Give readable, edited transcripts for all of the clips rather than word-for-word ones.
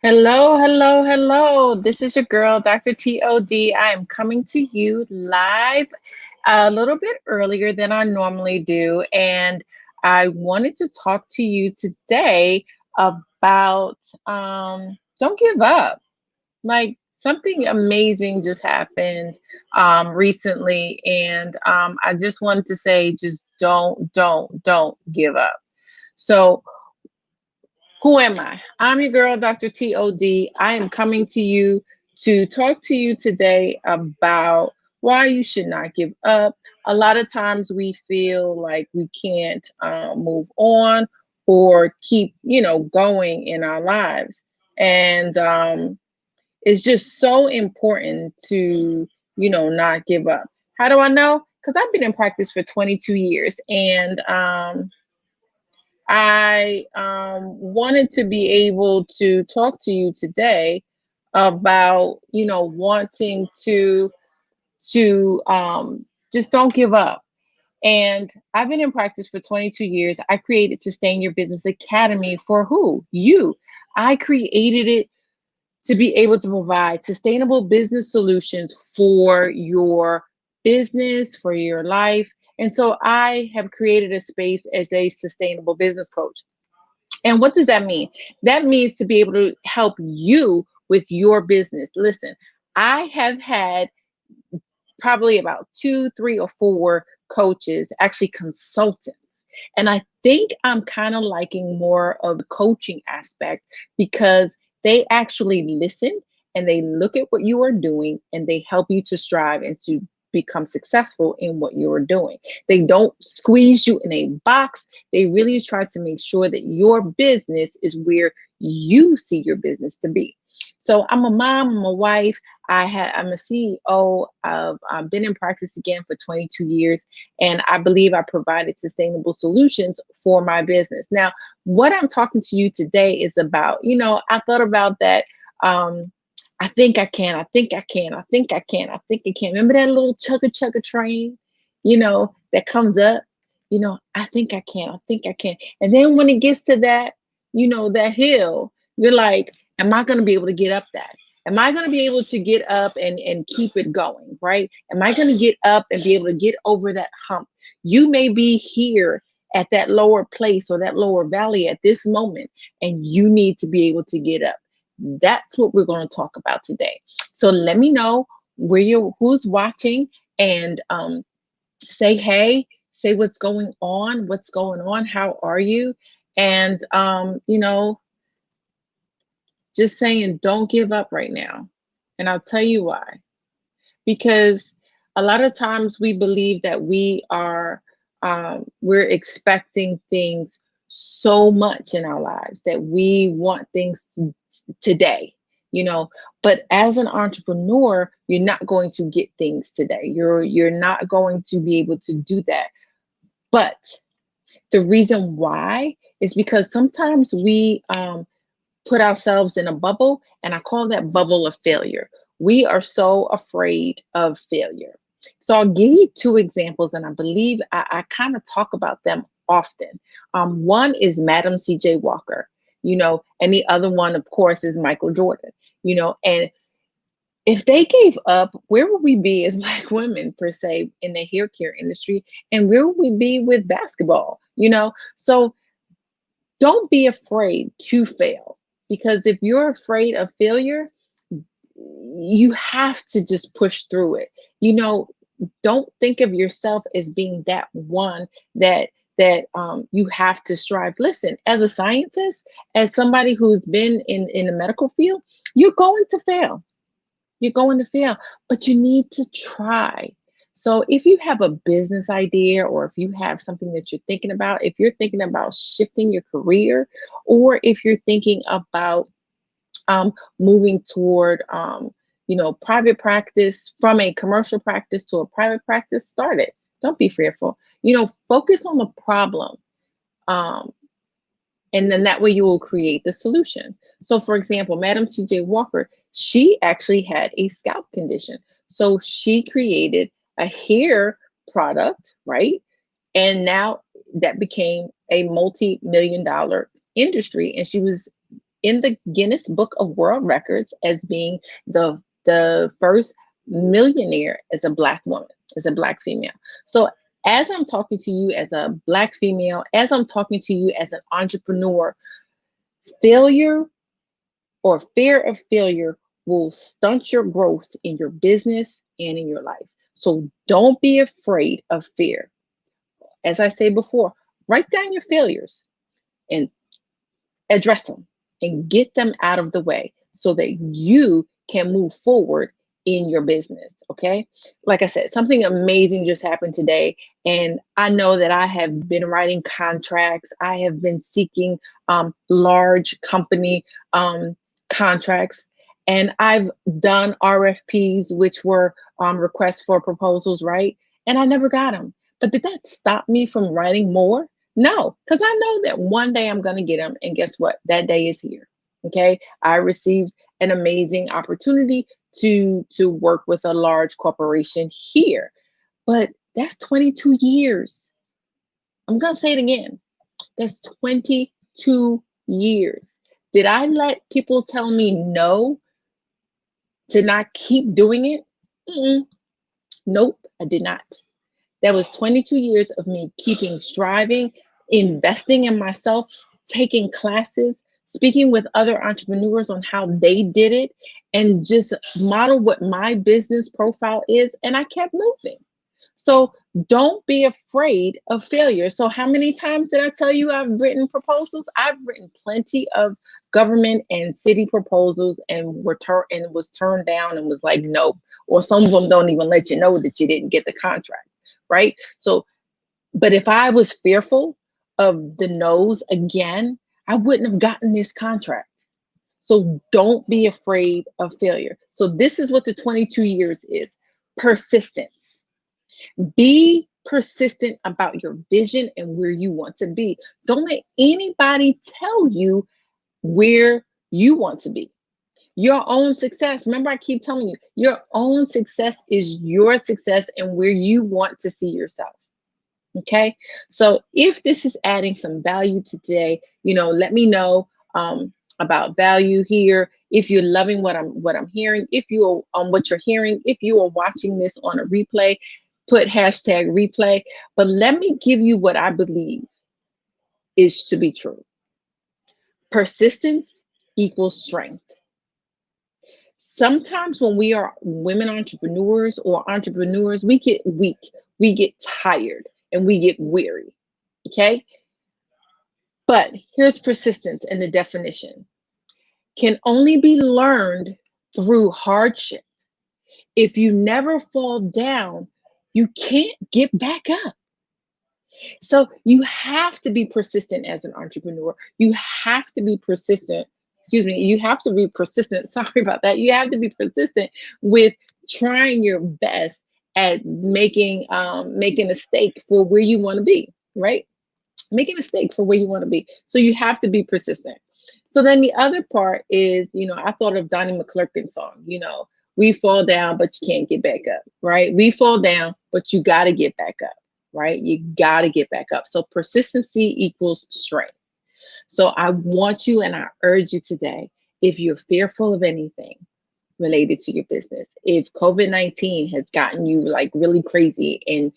Hello, hello, hello. This is your girl, Dr. TOD. I am coming to you live a little bit earlier than I normally do. And I wanted to talk to you today about don't give up. Like something amazing just happened recently. And I just wanted to say, just don't give up. So, who am I? I'm your girl, Dr. TOD. I am coming to you to talk to you today about why you should not give up. A lot of times we feel like we can't move on or keep, going in our lives. And it's just so important to, not give up. How do I know? Because I've been in practice for 22 years and I wanted to be able to talk to you today about, wanting to just don't give up. And I've been in practice for 22 years. I created Sustain Your Business Academy for who? You. I created it to be able to provide sustainable business solutions for your business, for your life. And so I have created a space as a sustainable business coach. And what does that mean? That means to be able to help you with your business. Listen, I have had probably about two, three, or four coaches, actually consultants. And I think I'm kind of liking more of the coaching aspect because they actually listen and they look at what you are doing and they help you to strive and to become successful in what you're doing. They don't squeeze you in a box. They really try to make sure that your business is where you see your business to be. So I'm a mom, I'm a wife, I'm a CEO of I've been in practice again for 22 years, and I believe I provided sustainable solutions for my business. Now, what I'm talking to you today is about, I thought about that. I think I can, I think I can, I think I can, I think I can. Remember that little chugga chugga train, that comes up, I think I can, I think I can. And then when it gets to that, that hill, you're like, am I going to be able to get up that? Am I going to be able to get up and keep it going, right? Am I going to get up and be able to get over that hump? You may be here at that lower place or that lower valley at this moment, and you need to be able to get up. That's what we're going to talk about today. So let me know who's watching, and say hey, say what's going on, how are you? And just saying, don't give up right now. And I'll tell you why. Because a lot of times we believe that we're expecting things so much in our lives that we want things today, but as an entrepreneur, you're not going to get things today. You're not going to be able to do that. But the reason why is because sometimes we put ourselves in a bubble, and I call that bubble of failure. We are so afraid of failure. So I'll give you two examples, and I believe I kind of talk about them often. One is Madam C.J. Walker, and the other one, of course, is Michael Jordan, and if they gave up, where would we be as Black women, per se, in the hair care industry? And where would we be with basketball? So don't be afraid to fail, because if you're afraid of failure, you have to just push through it. Don't think of yourself as being that one that you have to strive. Listen, as a scientist, as somebody who's been in the medical field, you're going to fail. You're going to fail, but you need to try. So if you have a business idea, or if you have something that you're thinking about, if you're thinking about shifting your career, or if you're thinking about moving toward, private practice, from a commercial practice to a private practice, start it. Don't be fearful. Focus on the problem. Um, and then that way you will create the solution. So, for example, Madam C.J. Walker, she actually had a scalp condition. So she created a hair product, right? And now that became a multi-million-dollar industry. And she was in the Guinness Book of World Records as being the first millionaire as a Black woman, as a Black female. So as I'm talking to you as a Black female, as I'm talking to you as an entrepreneur, failure or fear of failure will stunt your growth in your business and in your life. So don't be afraid of fear. As I say before, write down your failures and address them and get them out of the way so that you can move forward in your business. Okay. Like I said, something amazing just happened today. And I know that I have been writing contracts, I have been seeking large company contracts. And I've done RFPs, which were requests for proposals, right? And I never got them. But did that stop me from writing more? No, because I know that one day I'm going to get them. And guess what? That day is here. Okay. I received an amazing opportunity to work with a large corporation here. But that's 22 years. I'm going to say it again. That's 22 years. Did I let people tell me no to not keep doing it? Mm-mm. Nope, I did not. That was 22 years of me keeping striving, investing in myself, taking classes, speaking with other entrepreneurs on how they did it, and just model what my business profile is. And I kept moving. So don't be afraid of failure. So how many times did I tell you I've written proposals? I've written plenty of government and city proposals and was turned down and was like, no. Or some of them don't even let you know that you didn't get the contract, right? So, but if I was fearful of the no's again, I wouldn't have gotten this contract. So don't be afraid of failure. So this is what the 22 years is: persistence. Be persistent about your vision and where you want to be. Don't let anybody tell you where you want to be. Your own success, remember, I keep telling you, your own success is your success and where you want to see yourself. Okay. So if this is adding some value today, let me know about value here. If you're loving what I'm hearing, if you are on what you're hearing, if you are watching this on a replay, put hashtag replay. But let me give you what I believe is to be true. Persistence equals strength. Sometimes when we are women entrepreneurs or entrepreneurs, we get weak, we get tired, and we get weary. Okay. But here's persistence, and the definition can only be learned through hardship. If you never fall down, you can't get back up. So you have to be persistent as an entrepreneur. You have to be persistent. Excuse me. You have to be persistent. Sorry about that. You have to be persistent with trying your best at making a stake for where you want to be, right? Making a stake for where you want to be. So you have to be persistent. So then the other part is, I thought of Donnie McClurkin's song, we fall down, but you can't get back up, right? We fall down, but you got to get back up, right? You got to get back up. So persistency equals strength. So I want you and I urge you today, if you're fearful of anything related to your business, if COVID-19 has gotten you like really crazy, and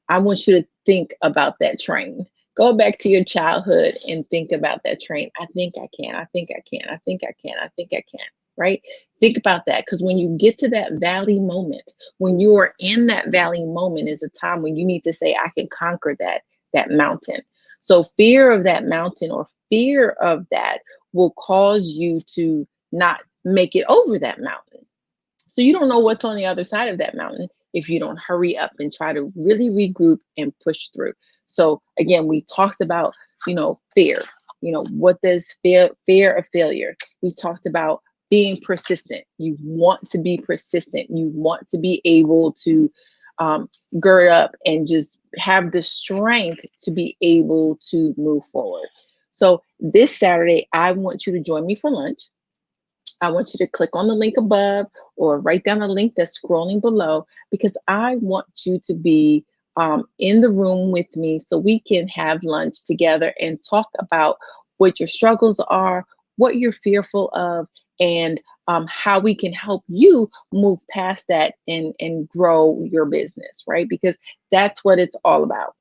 I want you to think about that train. Go back to your childhood and think about that train. I think I can. I think I can. I think I can. I think I can. Right? Think about that, because when you get to that valley moment, when you are in that valley moment, is a time when you need to say, I can conquer that mountain. So fear of that mountain or fear of that will cause you to not make it over that mountain. So you don't know what's on the other side of that mountain if you don't hurry up and try to really regroup and push through. So again, we talked about, fear. What does fear of failure? We talked about being persistent. You want to be persistent. You want to be able to gird up and just have the strength to be able to move forward. So this Saturday, I want you to join me for lunch. I want you to click on the link above or write down the link that's scrolling below, because I want you to be in the room with me so we can have lunch together and talk about what your struggles are, what you're fearful of, and how we can help you move past that and grow your business, right? Because that's what it's all about.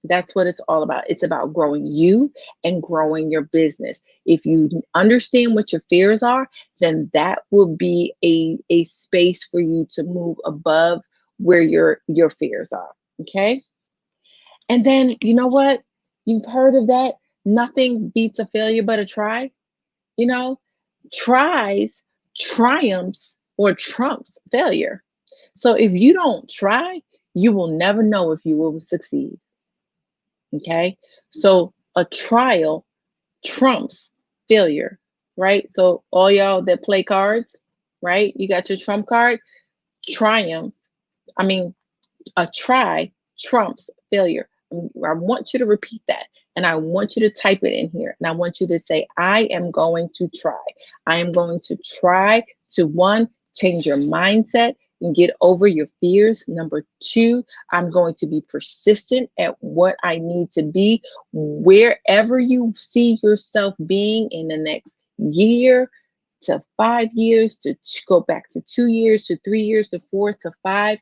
That's what it's all about. It's about growing you and growing your business. If you understand what your fears are, then that will be a space for you to move above where your fears are. Okay. And then you know what? You've heard of that. Nothing beats a failure but a try. You know, tries, triumphs, or trumps failure. So if you don't try, you will never know if you will succeed. Okay. So a trial trumps failure, right? So all y'all that play cards, right? You got your trump card, triumph. I mean, a try trumps failure. I want you to repeat that. And I want you to type it in here. And I want you to say, I am going to try. I am going to try to one, change your mindset and get over your fears. Number two, I'm going to be persistent at what I need to be, wherever you see yourself being in the next year to 5 years, to go back to 2 years, to 3 years, to 4 to 5.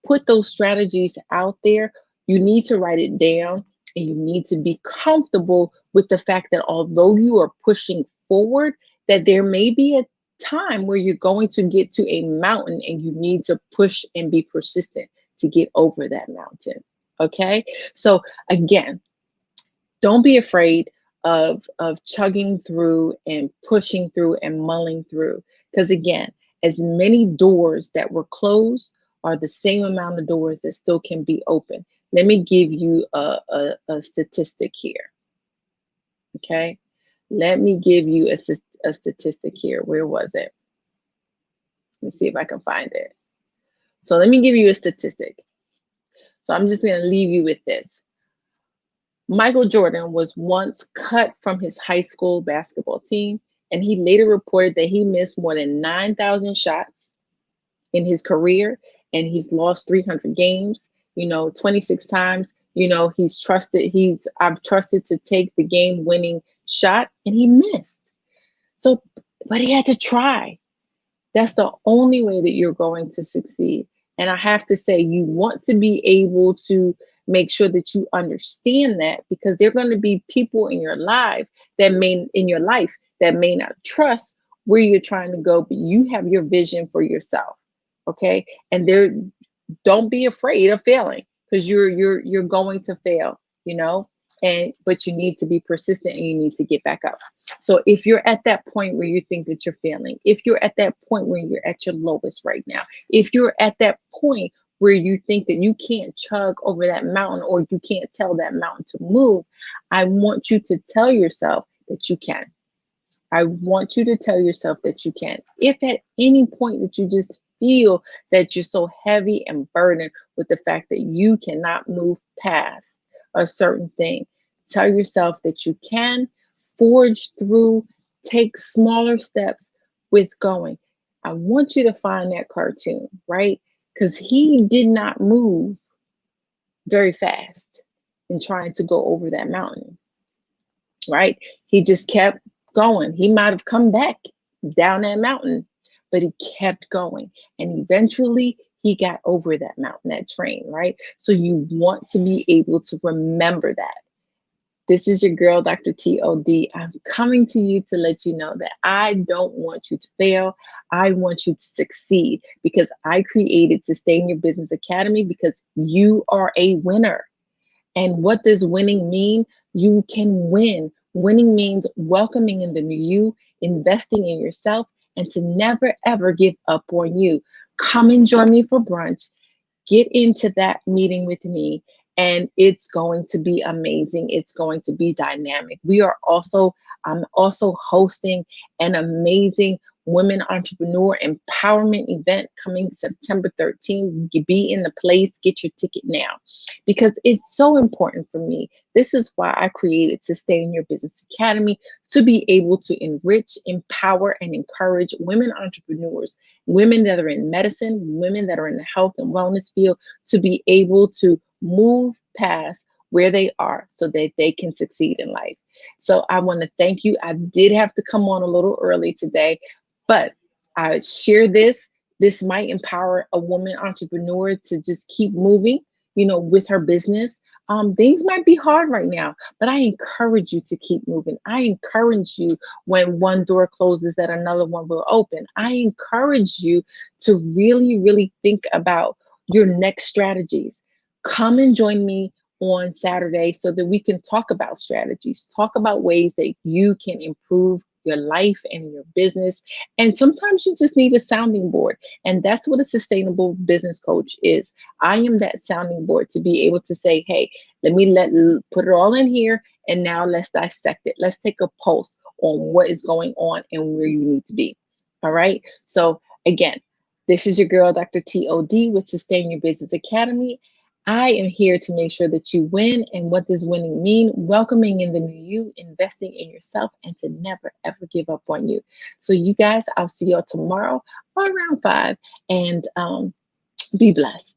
Put those strategies out there. You need to write it down, and you need to be comfortable with the fact that although you are pushing forward, that there may be a time where you're going to get to a mountain and you need to push and be persistent to get over that mountain. Okay. So again, don't be afraid of chugging through and pushing through and mulling through, because again, as many doors that were closed are the same amount of doors that still can be open. Let me give you a statistic here. Okay, let me give you a statistic here. Where was it? Let me see if I can find it. So let me give you a statistic. So I'm just going to leave you with this. Michael Jordan was once cut from his high school basketball team, and he later reported that he missed more than 9,000 shots in his career, and he's lost 300 games, 26 times. I've trusted to take the game winning shot, and he missed. So, but he had to try. That's the only way that you're going to succeed. And I have to say, you want to be able to make sure that you understand that, because there are going to be people in your life that may not trust where you're trying to go, but you have your vision for yourself. Okay. And don't be afraid of failing, because you're going to fail, but you need to be persistent and you need to get back up. So if you're at that point where you think that you're failing, if you're at that point where you're at your lowest right now, if you're at that point where you think that you can't chug over that mountain, or you can't tell that mountain to move, I want you to tell yourself that you can. I want you to tell yourself that you can. If at any point that you just feel that you're so heavy and burdened with the fact that you cannot move past a certain thing, tell yourself that you can forge through, take smaller steps with going. I want you to find that cartoon, right? Because he did not move very fast in trying to go over that mountain, right? He just kept going. He might have come back down that mountain, but he kept going. And eventually he got over that mountain, that train, right? So you want to be able to remember that. This is your girl, Dr. T.O.D. I'm coming to you to let you know that I don't want you to fail. I want you to succeed, because I created Sustain Your Business Academy because you are a winner. And what does winning mean? You can win. Winning means welcoming in the new you, investing in yourself, and to never, ever give up on you. Come and join me for brunch. Get into that meeting with me, and it's going to be amazing. It's going to be dynamic. I'm also hosting an amazing women entrepreneur empowerment event coming September 13th. Be in the place, get your ticket now, because it's so important for me. This is why I created Sustain Your Business Academy, to be able to enrich, empower, and encourage women entrepreneurs, women that are in medicine, women that are in the health and wellness field, to be able to move past where they are so that they can succeed in life. So I want to thank you. I did have to come on a little early today, but I share this. This might empower a woman entrepreneur to just keep moving, with her business. Things might be hard right now, but I encourage you to keep moving. I encourage you when one door closes, that another one will open. I encourage you to really, really think about your next strategies. Come and join me on Saturday so that we can talk about strategies, talk about ways that you can improve your life and your business. And sometimes you just need a sounding board. And that's what a sustainable business coach is. I am that sounding board to be able to say, hey, put it all in here. And now let's dissect it. Let's take a pulse on what is going on and where you need to be. All right. So again, this is your girl, Dr. TOD with Sustain Your Business Academy. I am here to make sure that you win. And what does winning mean? Welcoming in the new you, investing in yourself, and to never, ever give up on you. So, you guys, I'll see y'all tomorrow or around 5. And be blessed.